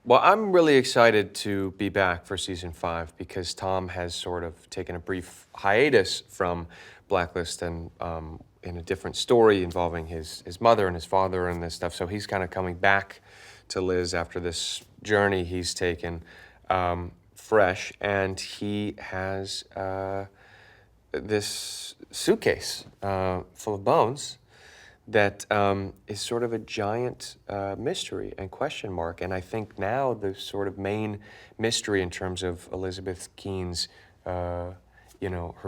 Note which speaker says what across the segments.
Speaker 1: Well, I'm really excited to be back for season 5 because Tom has sort of taken a brief hiatus from Blacklist and in a different story involving his mother and his father and this stuff. So he's kind of coming back to Liz after this journey he's taken fresh, and he has this suitcase full of bones that is sort of a giant mystery and question mark. And I think now the sort of main mystery in terms of Elizabeth Keene's, her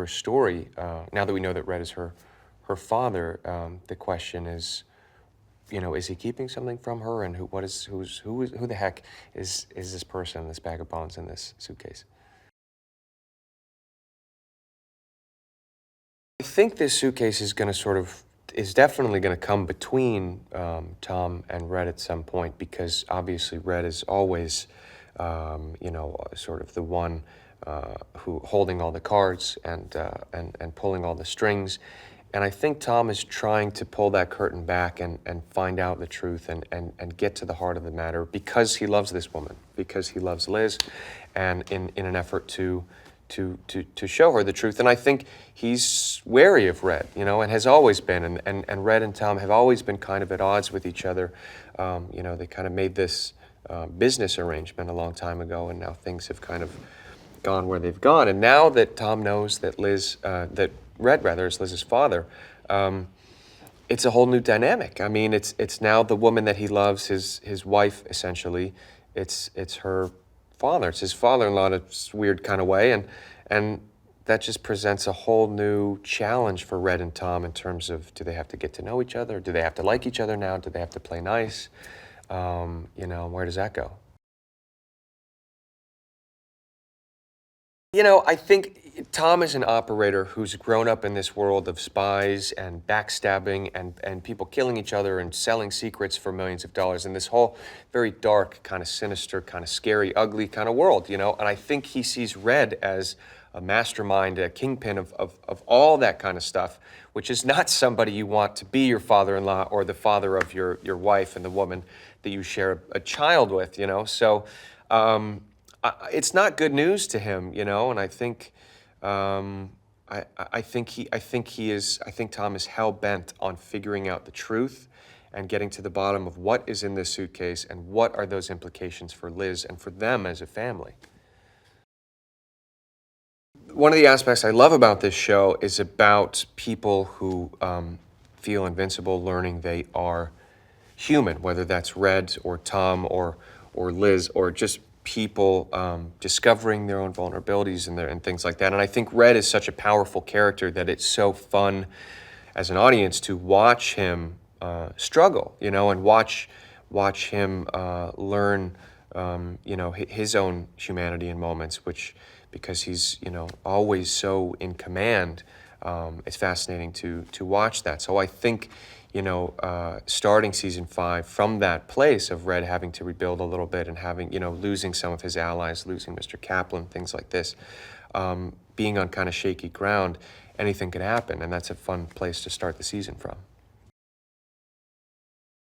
Speaker 1: story, now that we know that Red is her father, the question is, is he keeping something from her? And who the heck is this person, this bag of bones in this suitcase? I think this suitcase is definitely going to come between Tom and Red at some point, because obviously Red is always, sort of the one who holding all the cards and pulling all the strings. And I think Tom is trying to pull that curtain back and find out the truth and get to the heart of the matter, because he loves this woman, because he loves Liz, and in an effort to show her the truth. And I think he's wary of Red, and has always been. And Red and Tom have always been kind of at odds with each other. They kind of made this business arrangement a long time ago, and now things have kind of gone where they've gone. And now that Tom knows that Red is Liz's father, it's a whole new dynamic. I mean, it's now the woman that he loves, his wife, essentially. It's her father. It's his father-in-law in a weird kind of way, and that just presents a whole new challenge for Red and Tom in terms of, do they have to get to know each other? Do they have to like each other now? Do they have to play nice? Where does that go? I think Tom is an operator who's grown up in this world of spies and backstabbing and people killing each other and selling secrets for millions of dollars in this whole very dark, kind of sinister, kind of scary, ugly kind of world, And I think he sees Red as a mastermind, a kingpin of all that kind of stuff, which is not somebody you want to be your father-in-law or the father of your wife and the woman that you share a child with, So it's not good news to him, and I think I think Tom is hell-bent on figuring out the truth and getting to the bottom of what is in this suitcase and what are those implications for Liz and for them as a family. One of the aspects I love about this show is about people who feel invincible, learning they are human, whether that's Red or Tom or Liz, or just people discovering their own vulnerabilities and things like that. And I think Red is such a powerful character that it's so fun as an audience to watch him struggle, and watch him learn, his own humanity in moments, because he's, always so in command. It's fascinating to watch that. So I think, starting season 5 from that place of Red having to rebuild a little bit and having, losing some of his allies, losing Mr. Kaplan, things like this, being on kind of shaky ground, anything could happen. And that's a fun place to start the season from.